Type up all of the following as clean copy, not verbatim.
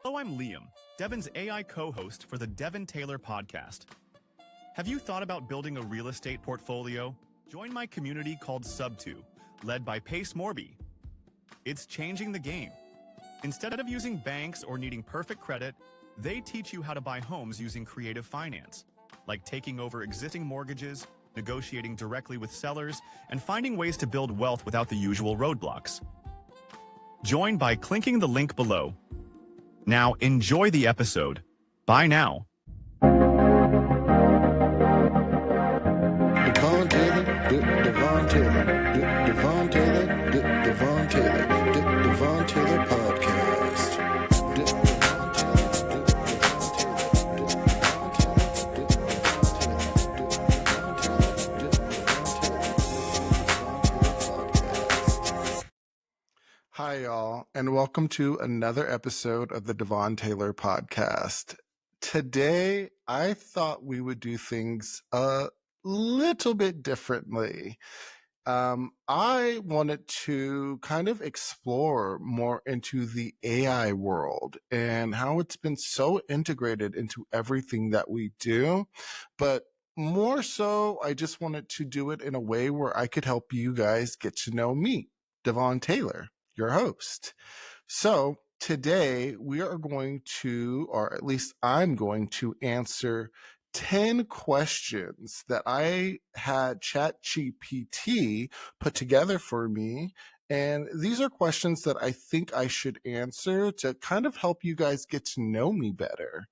Hello, I'm Liam, Devon's AI co-host for the Devon Taylor podcast. Have you thought about building a real estate portfolio? Join my community called Sub2, led by Pace Morby. It's changing the game. Instead of using banks or needing perfect credit, they teach you how to buy homes using creative finance, like taking over existing mortgages, negotiating directly with sellers, and finding ways to build wealth without the usual roadblocks. Join by clicking the link below. Now, enjoy the episode. Bye now. Devon Taylor, Devon Taylor, Devon Taylor, Devon Taylor, Devon Taylor podcast. Hi, y'all, and welcome to another episode of the Devon Taylor podcast. Today, I thought we would do things a little bit differently. I wanted to kind of explore more into the AI world and how it's been so integrated into everything that we do. But more so, I just wanted to do it in a way where I could help you guys get to know me, Devon Taylor, your host. So today we are going to, or at least I'm going to answer 10 questions that I had Chatgpt put together for me. And these are questions that I think I should answer to kind of help you guys get to know me better.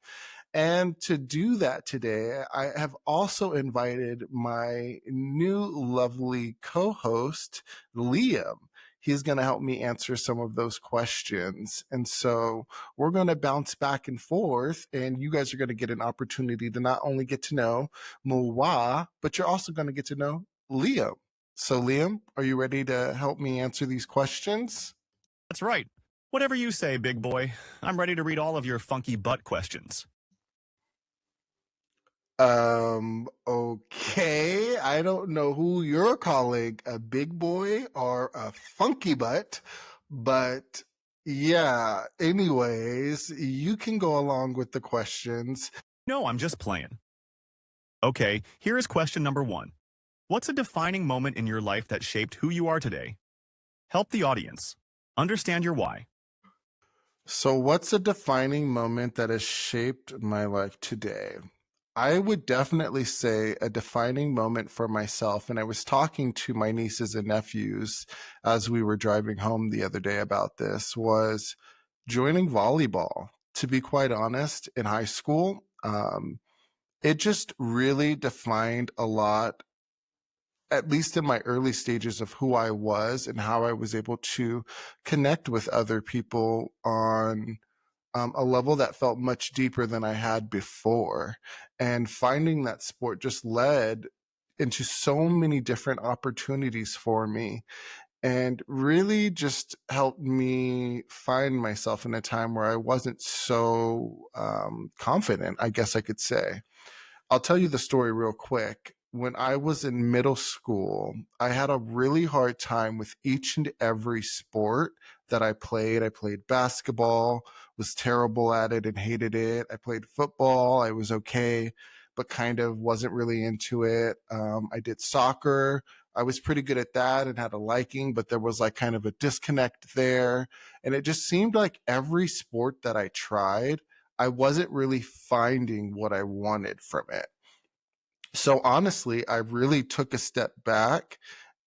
And to do that today, I have also invited my new lovely co-host, Liam. He's going to help me answer some of those questions. And so we're going to bounce back and forth, and you guys are going to get an opportunity to not only get to know Muwa, but you're also going to get to know Liam. So Liam, are you ready to help me answer these questions? That's right. Whatever you say, big boy. I'm ready to read all of your funky butt questions. Okay. I don't know who you're calling a big boy or a funky butt, but yeah. Anyways, you can go along with the questions. No, I'm just playing. Okay, here is question number 1. What's a defining moment in your life that shaped who you are today? Help the audience. Understand your why. So, what's a defining moment that has shaped my life today? I would definitely say a defining moment for myself, and I was talking to my nieces and nephews as we were driving home the other day about this, was joining volleyball. To be quite honest, in high school, it just really defined a lot, at least in my early stages, of who I was and how I was able to connect with other people on a level that felt much deeper than I had before. And finding that sport just led into so many different opportunities for me and really just helped me find myself in a time where I wasn't so confident, I guess I could say. I'll tell you the story real quick. When I was in middle school, I had a really hard time with each and every sport that I played. I played basketball, was terrible at it and hated it. I played football, I was okay, but kind of wasn't really into it. I did soccer. I was pretty good at that and had a liking, but there was like kind of a disconnect there. And it just seemed like every sport that I tried, I wasn't really finding what I wanted from it. So honestly, I really took a step back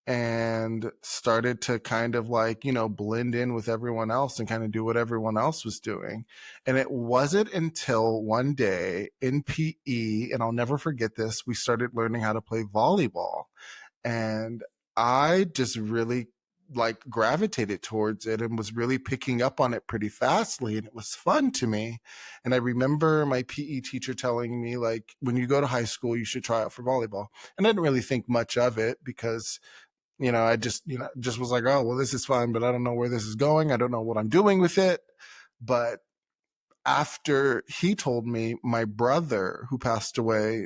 and started to kind of like, blend in with everyone else and kind of do what everyone else was doing. And it wasn't until one day in PE, and I'll never forget this, we started learning how to play volleyball. And I just really like gravitated towards it and was really picking up on it pretty fastly, and it was fun to me. And I remember my PE teacher telling me, like, when you go to high school you should try out for volleyball. And I didn't really think much of it because I just was like, oh well, this is fun, but I don't know where this is going. I don't know what I'm doing with it. But after he told me, my brother, who passed away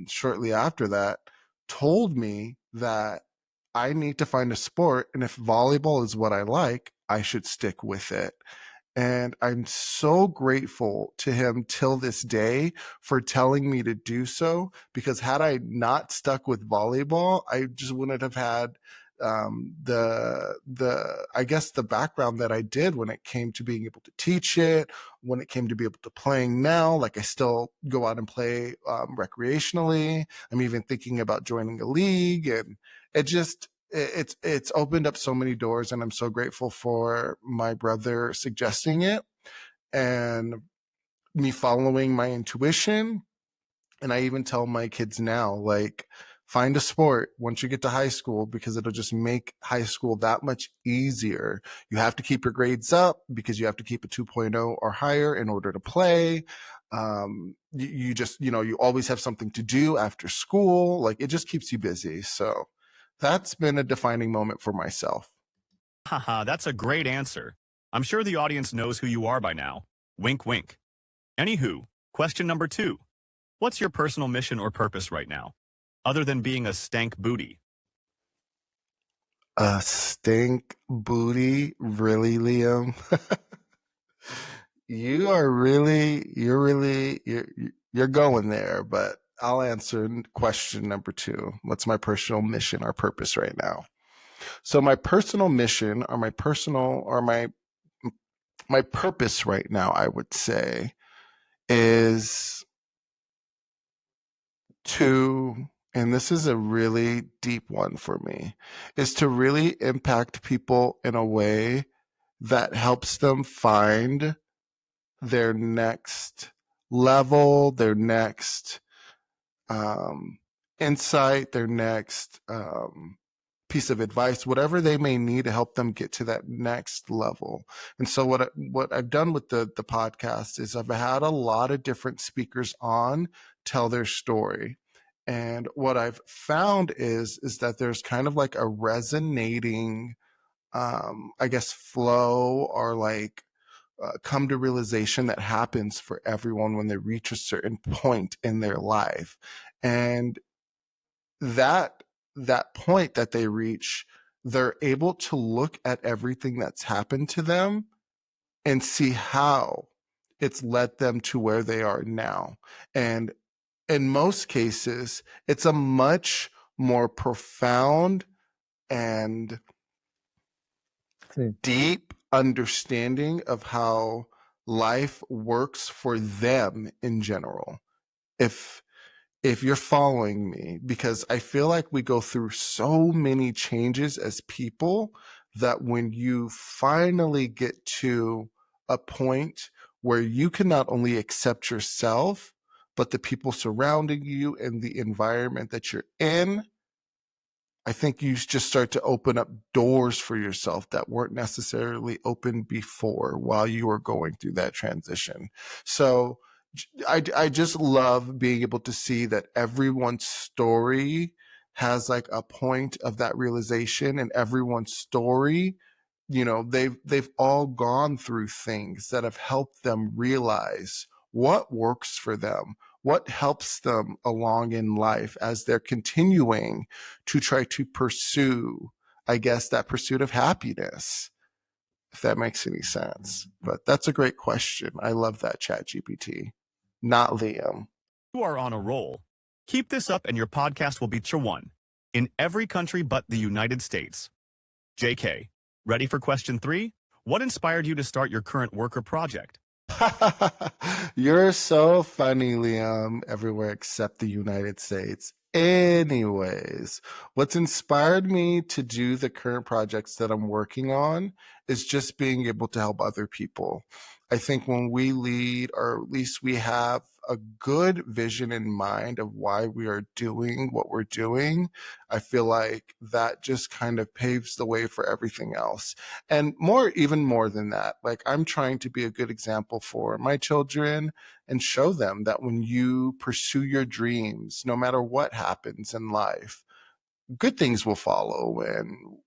shortly after that, told me that I need to find a sport, and if volleyball is what I like, I should stick with it. And I'm so grateful to him till this day for telling me to do so, because had I not stuck with volleyball, I just wouldn't have had the I guess the background that I did when it came to being able to teach it, when it came to be able to playing now. Like, I still go out and play recreationally. I'm even thinking about joining a league, and it's opened up so many doors, and I'm so grateful for my brother suggesting it and me following my intuition. And I even tell my kids now, like, find a sport once you get to high school, because it'll just make high school that much easier. You have to keep your grades up because you have to keep a 2.0 or higher in order to play. You just, you always have something to do after school. Like, it just keeps you busy. So that's been a defining moment for myself. Haha, that's a great answer. I'm sure the audience knows who you are by now. Wink, wink. Anywho, question number 2. What's your personal mission or purpose right now, other than being a stank booty? A stink booty, really, Liam? You're going there, but I'll answer question number 2. What's my personal mission or purpose right now? So my personal mission, or my purpose right now, I would say, is to, and this is a really deep one for me, is to really impact people in a way that helps them find their next level, their next um, insight, their next piece of advice, whatever they may need to help them get to that next level. And so what I've done with the podcast is I've had a lot of different speakers on tell their story. And what I've found is that there's kind of like a resonating, I guess, flow, or like come to realization that happens for everyone when they reach a certain point in their life. And that point that they reach, they're able to look at everything that's happened to them and see how it's led them to where they are now. And in most cases, it's a much more profound and deep understanding of how life works for them in general. If you're following me, because I feel like we go through so many changes as people, that when you finally get to a point where you can not only accept yourself, but the people surrounding you and the environment that you're in, I think you just start to open up doors for yourself that weren't necessarily open before while you were going through that transition. So I just love being able to see that everyone's story has like a point of that realization, and everyone's story, they've all gone through things that have helped them realize what works for them, what helps them along in life as they're continuing to try to pursue, I guess, that pursuit of happiness, if that makes any sense. But that's a great question. I love that, Chatgpt. Not Liam. You are on a roll. Keep this up and your podcast will be #1 in every country but the United States. JK, ready for question 3? What inspired you to start your current work or project? You're so funny, Liam, everywhere except the United States. Anyways, what's inspired me to do the current projects that I'm working on is just being able to help other people. I think when we lead, or at least we have a good vision in mind of why we are doing what we're doing, I feel like that just kind of paves the way for everything else. And even more than that, like, I'm trying to be a good example for my children and show them that when you pursue your dreams, no matter what happens in life, good things will follow, and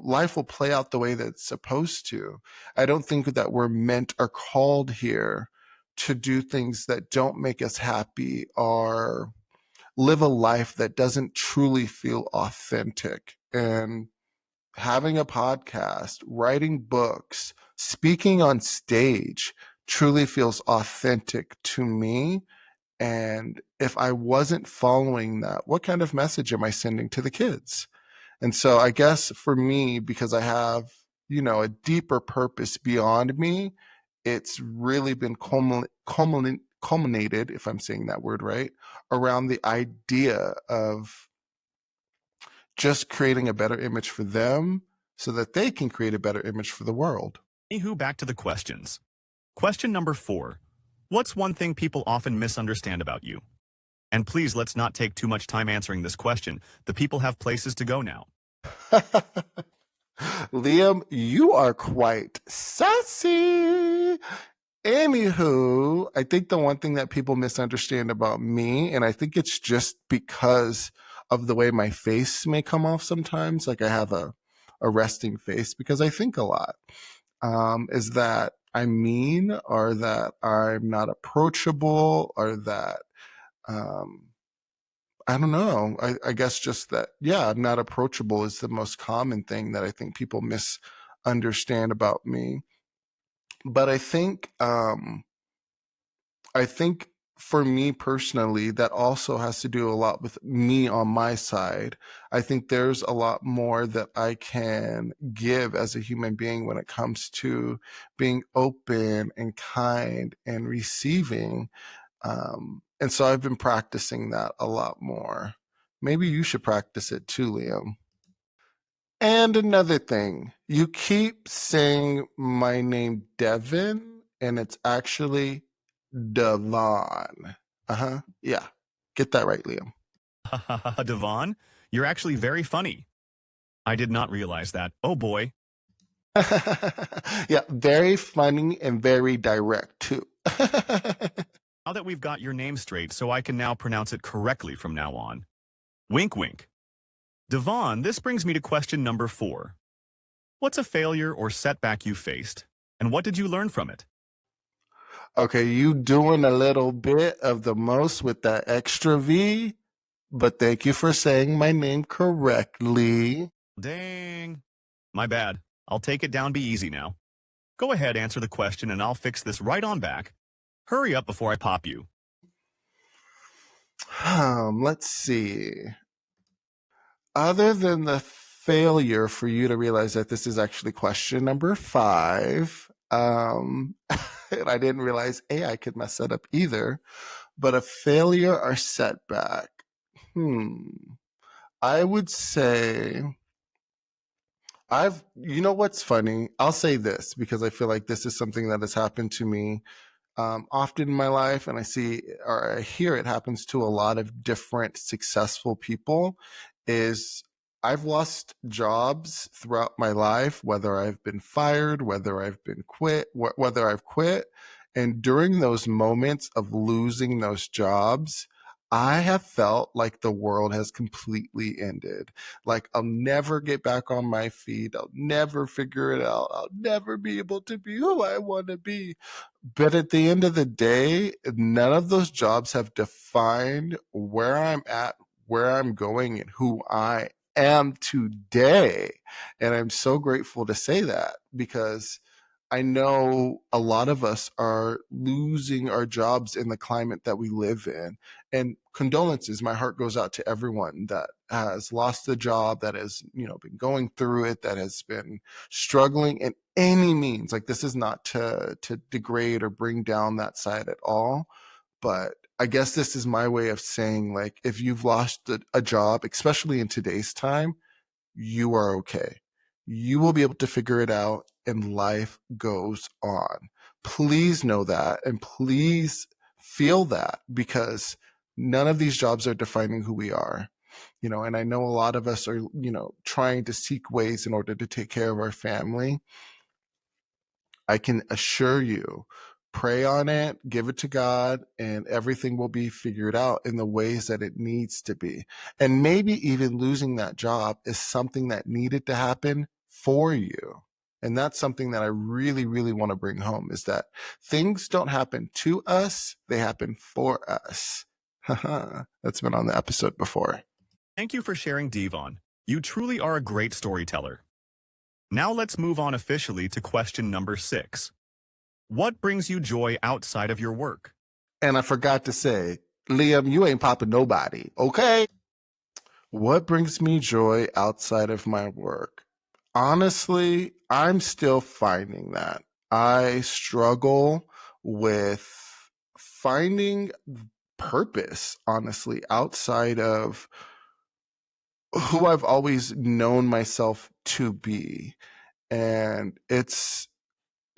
life will play out the way that it's supposed to. I don't think that we're meant or called here to do things that don't make us happy, or live a life that doesn't truly feel authentic. And having a podcast, writing books, speaking on stage truly feels authentic to me. And if I wasn't following that, what kind of message am I sending to the kids? And so I guess for me, because I have, a deeper purpose beyond me, it's really been culminated, if I'm saying that word right, around the idea of just creating a better image for them so that they can create a better image for the world. Anywho, back to the questions. Question number 4. What's one thing people often misunderstand about you? And please, let's not take too much time answering this question. The people have places to go now. Liam, you are quite sassy. Anywho, I think the one thing that people misunderstand about me, and I think it's just because of the way my face may come off sometimes, like I have a resting face because I think a lot, is that I'm mean, or that I'm not approachable, or that um, I don't know. I guess just that, yeah, I'm not approachable is the most common thing that I think people misunderstand about me. But I think for me personally, that also has to do a lot with me on my side. I think there's a lot more that I can give as a human being when it comes to being open and kind and receiving. And so I've been practicing that a lot more. Maybe you should practice it too, Liam. And another thing, you keep saying my name Devon, and it's actually Devon. Uh-huh. Yeah. Get that right, Liam. Devon, you're actually very funny. I did not realize that. Oh boy. Yeah, very funny and very direct too. Now that we've got your name straight, so I can now pronounce it correctly from now on. Wink wink. Devon, this brings me to question number 4. What's a failure or setback you faced, and what did you learn from it? Okay, you doing a little bit of the most with that extra V, but thank you for saying my name correctly. Dang. My bad. I'll take it down, be easy now. Go ahead, answer the question, and I'll fix this right on back. Hurry up before I pop you. Let's see. Other than the failure for you to realize that this is actually question number 5, and I didn't realize I could mess that up either, but a failure or setback. I would say you know what's funny? I'll say this because I feel like this is something that has happened to me often in my life, and I see or I hear it happens to a lot of different successful people. Is I've lost jobs throughout my life, whether I've been fired, whether whether I've quit, and during those moments of losing those jobs, I have felt like the world has completely ended. Like I'll never get back on my feet. I'll never figure it out. I'll never be able to be who I want to be. But at the end of the day, none of those jobs have defined where I'm at, where I'm going, and who I am today. And I'm so grateful to say that because I know a lot of us are losing our jobs in the climate that we live in. And condolences, my heart goes out to everyone that has lost a job, that has, been going through it, that has been struggling in any means. Like this is not to degrade or bring down that side at all. But I guess this is my way of saying, like, if you've lost a job, especially in today's time, you are okay. You will be able to figure it out and life goes on. Please know that and please feel that because none of these jobs are defining who we are. And I know a lot of us are, trying to seek ways in order to take care of our family. I can assure you, pray on it, give it to God, and everything will be figured out in the ways that it needs to be. And maybe even losing that job is something that needed to happen for you. And that's something that I really, really want to bring home is that things don't happen to us, they happen for us. That's been on the episode before. Thank you for sharing, Devon. You truly are a great storyteller. Now let's move on officially to question number 6. What brings you joy outside of your work? And I forgot to say, Liam, you ain't popping nobody, okay? What brings me joy outside of my work? Honestly, I'm still finding that. I struggle with finding purpose, honestly, outside of who I've always known myself to be. And it's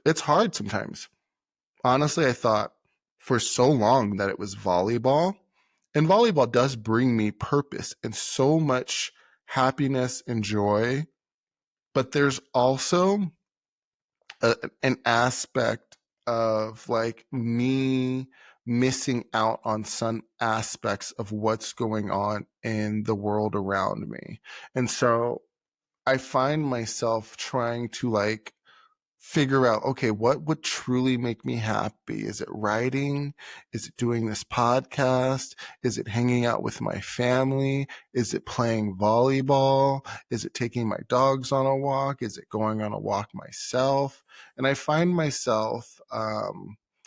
hard sometimes. Honestly, I thought for so long that it was volleyball. And volleyball does bring me purpose and so much happiness and joy. But there's also an aspect of like me missing out on some aspects of what's going on in the world around me. And so I find myself trying to like figure out, okay, what would truly make me happy? Is it writing? Is it doing this podcast? Is it hanging out with my family? Is it playing volleyball? Is it taking my dogs on a walk? Is it going on a walk myself? And I find myself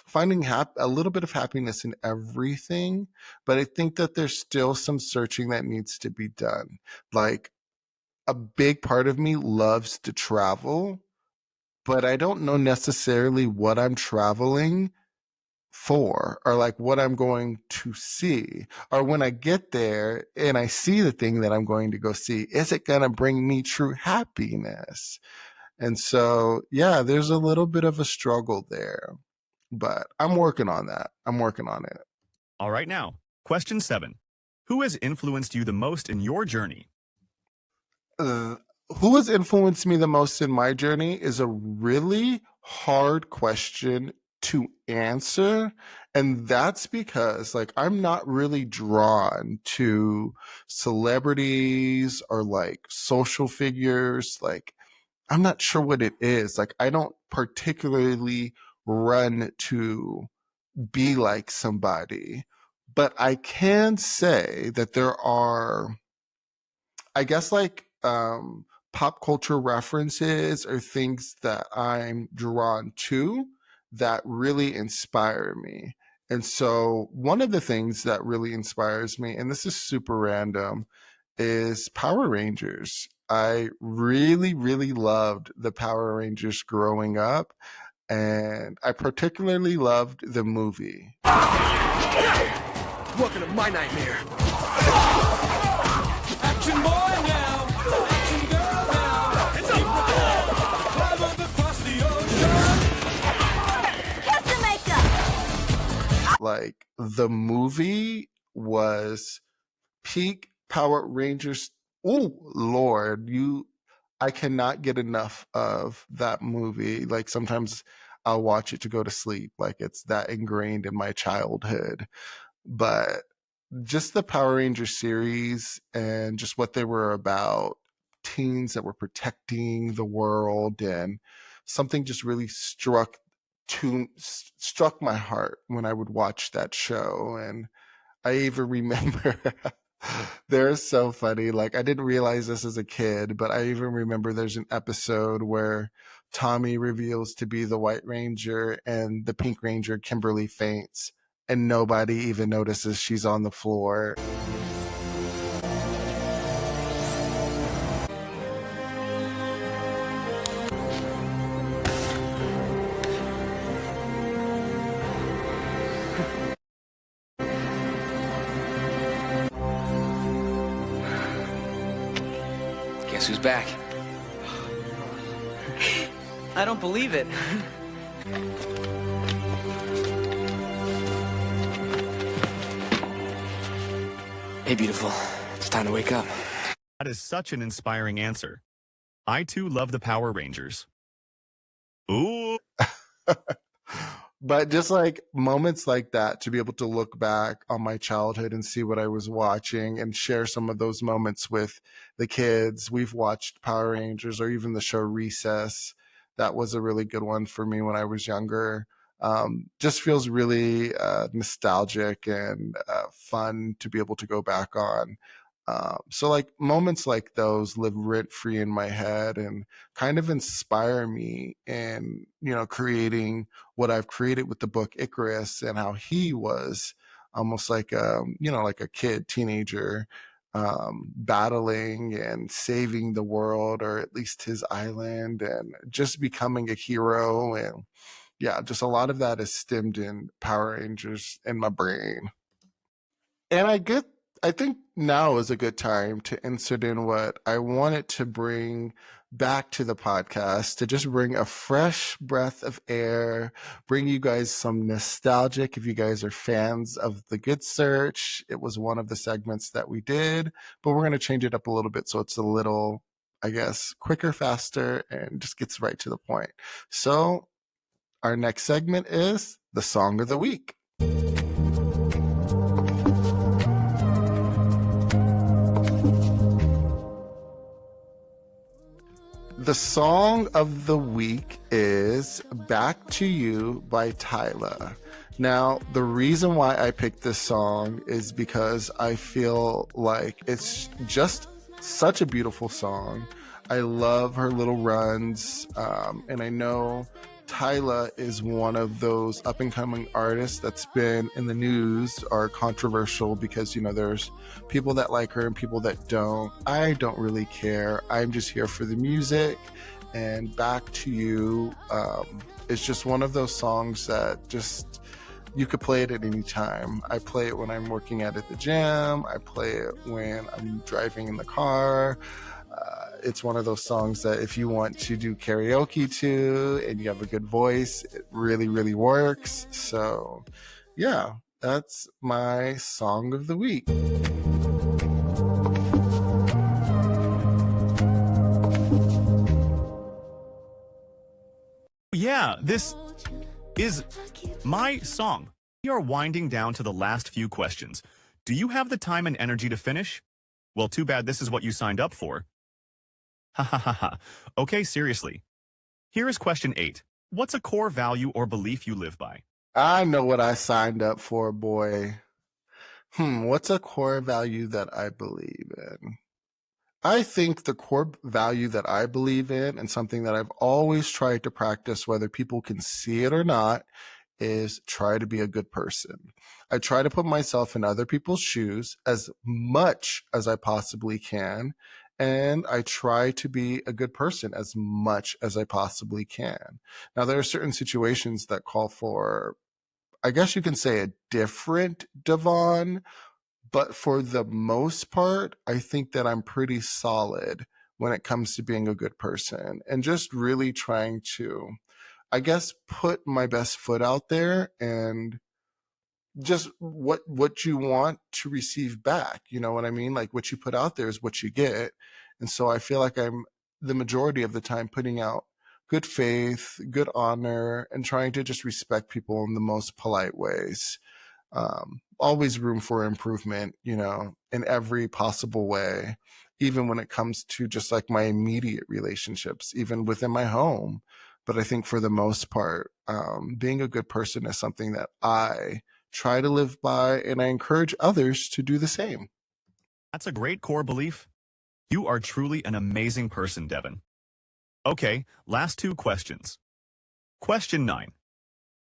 finding a little bit of happiness in everything, but I think that there's still some searching that needs to be done. Like a big part of me loves to travel, but I don't know necessarily what I'm traveling for or like what I'm going to see. Or when I get there and I see the thing that I'm going to go see, is it going to bring me true happiness? And so, yeah, there's a little bit of a struggle there, but I'm working on that. I'm working on it. All right, now, question 7. Who has influenced you the most in your journey? uh, who has influenced me the most in my journey is a really hard question to answer. And that's because like I'm not really drawn to celebrities or like social figures. Like I'm not sure what it is. Like I don't particularly run to be like somebody, but I can say that there are, I guess, like pop culture references or things that I'm drawn to that really inspire me. And so one of the things that really inspires me, and this is super random, is Power Rangers. I really, really loved the Power Rangers growing up, and I particularly loved the movie. Welcome to my nightmare. Action boy now, action girl now. It's a dive across the ocean. Kiss the makeup. Like the movie was peak Power Rangers. Oh Lord, I cannot get enough of that movie. Like sometimes I'll watch it to go to sleep. Like it's that ingrained in my childhood. But just the Power Rangers series and just what they were about, teens that were protecting the world, and something just really struck my heart when I would watch that show. And I even remember they're so funny. Like I didn't realize this as a kid, but I even remember there's an episode where Tommy reveals to be the White Ranger and the Pink Ranger Kimberly faints and nobody even notices she's on the floor. Guess who's back? I don't believe it. Hey, beautiful. It's time to wake up. That is such an inspiring answer. I too love the Power Rangers. Ooh. But just like moments like that, to be able to look back on my childhood and see what I was watching and share some of those moments with the kids. We've watched Power Rangers or even the show Recess. That was a really good one for me when I was younger. Just feels really nostalgic and fun to be able to go back on. So like moments like those live rent free in my head and kind of inspire me in, creating what I've created with the book Icarus, and how he was almost like like a kid, teenager, battling and saving the world, or at least his island, and just becoming a hero. And yeah, just a lot of that is stemmed in Power Rangers in my brain. And I think now is a good time to insert in what I wanted to bring back to the podcast, to just bring a fresh breath of air, bring you guys some nostalgic. If you guys are fans of The Good Search, it was one of the segments that we did, but we're going to change it up a little bit so it's a little, I guess, quicker, faster, and just gets right to the point. So our next segment is the Song of the Week. The song of the week is Back to You by Tyler. Now, the reason why I picked this song is because I feel like it's just such a beautiful song. I love her little runs, and I know Tyla is one of those up and coming artists that's been in the news or controversial because, there's people that like her and people that don't. I don't really care. I'm just here for the music. And Back to You is just one of those songs that just, you could play it at any time. I play it when I'm working out at the gym. I play it when I'm driving in the car. It's one of those songs that if you want to do karaoke to and you have a good voice, it really, really works. So yeah, that's my song of the week. Yeah, this is my song. We are winding down to the last few questions. Do you have the time and energy to finish? Well, too bad this is what you signed up for. Ha ha ha ha. Okay, seriously. Here is question 8. What's a core value or belief you live by? I know what I signed up for, boy. What's a core value that I believe in? I think the core value that I believe in, and something that I've always tried to practice, whether people can see it or not, is try to be a good person. I try to put myself in other people's shoes as much as I possibly can, and I try to be a good person as much as I possibly can. Now, there are certain situations that call for, I guess you can say, a different Devon, but for the most part, I think that I'm pretty solid when it comes to being a good person and just really trying to, I guess, put my best foot out there, and just what you want to receive back. You know what I mean? Like, what you put out there is what you get. And so I feel like I'm the majority of the time putting out good faith, good honor, and trying to just respect people in the most polite ways. Always room for improvement, in every possible way, even when it comes to just like my immediate relationships, even within my home. But I think for the most part, being a good person is something that I try to live by, and I encourage others to do the same. That's a great core belief. You are truly an amazing person, Devon. Okay, last 2 questions. Question 9.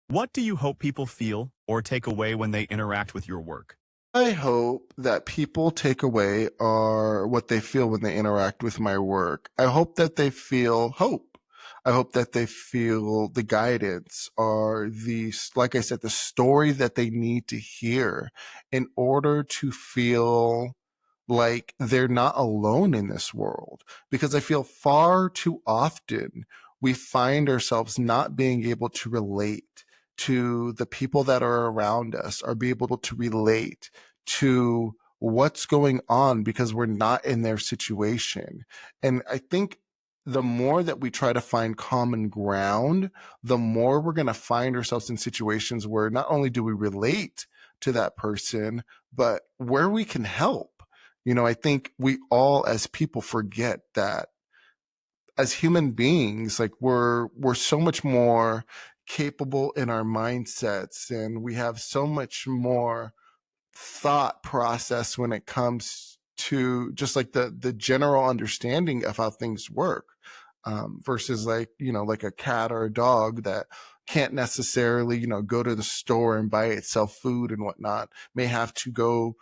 What do you hope people feel or take away when they interact with your work? I hope that people take away or what they feel when they interact with my work. I hope that they feel hope. I hope that they feel the guidance or like I said, the story that they need to hear in order to feel like they're not alone in this world. Because I feel far too often we find ourselves not being able to relate to the people that are around us, or be able to relate to what's going on because we're not in their situation. And I think the more that we try to find common ground, the more we're going to find ourselves in situations where not only do we relate to that person, but where we can help. I think we all as people forget that as human beings, like we're so much more capable in our mindsets, and we have so much more thought process when it comes to just like the general understanding of how things work, versus like, like a cat or a dog that can't necessarily, go to the store and buy itself food and whatnot, may have to go,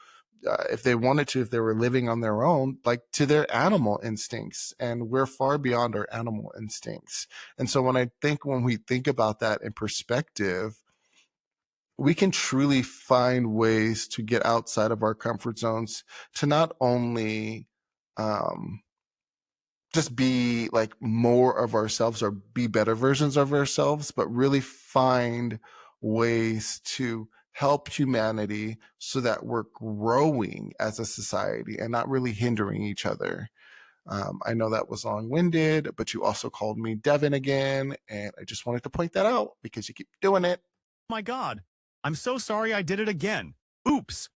if they wanted to, if they were living on their own, like to their animal instincts. And we're far beyond our animal instincts. And so when we think about that in perspective, we can truly find ways to get outside of our comfort zones to not only just be like more of ourselves or be better versions of ourselves, but really find ways to help humanity so that we're growing as a society and not really hindering each other. I know that was long-winded, but you also called me Devon again, and I just wanted to point that out because you keep doing it. My God, I'm so sorry I did it again. Oops.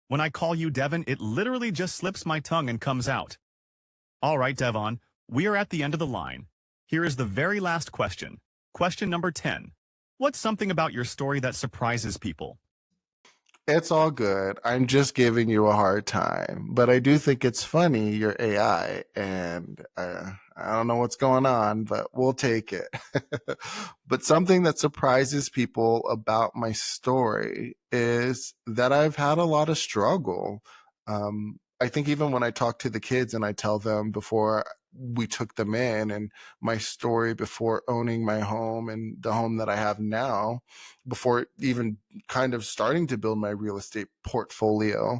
When I call you Devon, it literally just slips my tongue and comes out. All right, Devon, we are at the end of the line. Here is the very last question. Question number 10. What's something about your story that surprises people? It's all good. I'm just giving you a hard time, but I do think it's funny, your AI, and I don't know what's going on, but we'll take it. But something that surprises people about my story is that I've had a lot of struggle. I think even when I talk to the kids and I tell them before we took them in and my story before owning my home and the home that I have now, before even kind of starting to build my real estate portfolio,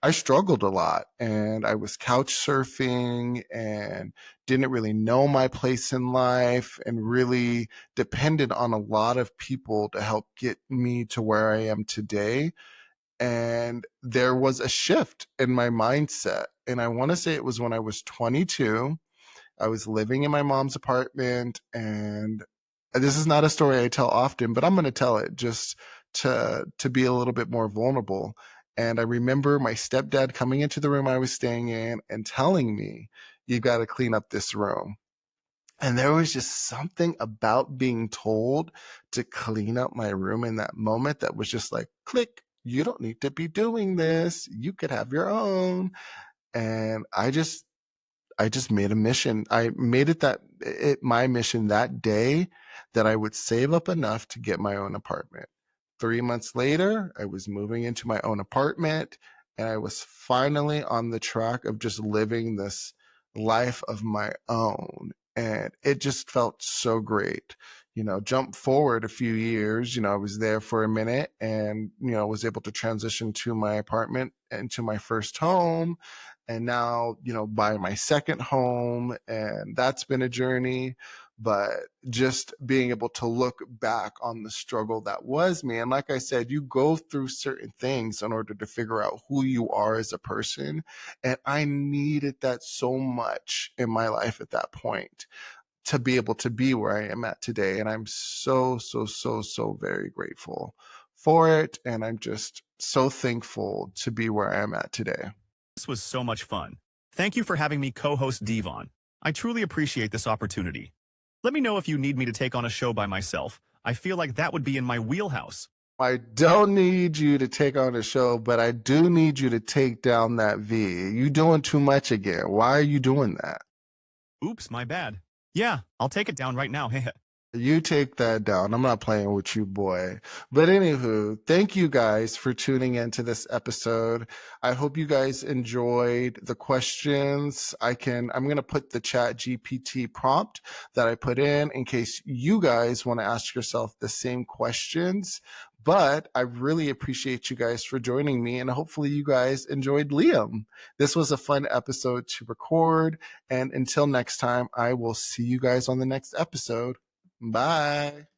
I struggled a lot and I was couch surfing and didn't really know my place in life and really depended on a lot of people to help get me to where I am today. And there was a shift in my mindset. And I want to say it was when I was 22. I was living in my mom's apartment, and this is not a story I tell often, but I'm going to tell it just to be a little bit more vulnerable. And I remember my stepdad coming into the room I was staying in and telling me, "You got to clean up this room." And there was just something about being told to clean up my room in that moment that was just like, click, you don't need to be doing this. You could have your own. And I just made a mission. I made it my mission that day that I would save up enough to get my own apartment. 3 months later, I was moving into my own apartment and I was finally on the track of just living this life of my own. And it just felt so great. Jump forward a few years, I was there for a minute and, was able to transition to my apartment and to my first home. And now, buy my second home. And that's been a journey. But just being able to look back on the struggle that was me. And like I said, you go through certain things in order to figure out who you are as a person. And I needed that so much in my life at that point to be able to be where I am at today. And I'm so, so, so, so very grateful for it. And I'm just so thankful to be where I am at today. This was so much fun. Thank you for having me co-host Devon. I truly appreciate this opportunity. Let me know if you need me to take on a show by myself. I feel like that would be in my wheelhouse. I don't need you to take on a show, but I do need you to take down that V. You doing too much again. Why are you doing that? Oops, my bad. Yeah, I'll take it down right now. You take that down. I'm not playing with you, boy. But anywho, thank you guys for tuning into this episode. I hope you guys enjoyed the questions. I'm going to put the Chatgpt prompt that I put in case you guys want to ask yourself the same questions. But I really appreciate you guys for joining me, and hopefully you guys enjoyed Liam. This was a fun episode to record, and until next time, I will see you guys on the next episode. Bye.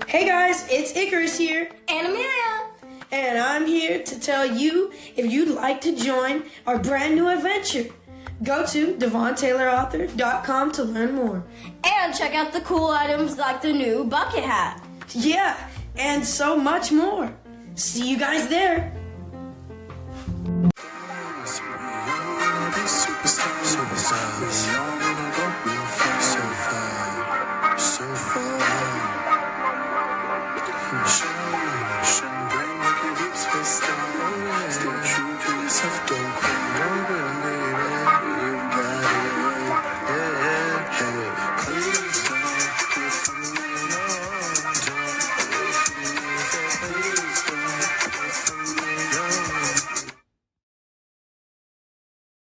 Hey guys, it's Icarus here. And Amelia. And I'm here to tell you if you'd like to join our brand new adventure. Go to devontaylorauthor.com to learn more. And check out the cool items like the new bucket hat. Yeah, and so much more. See you guys there.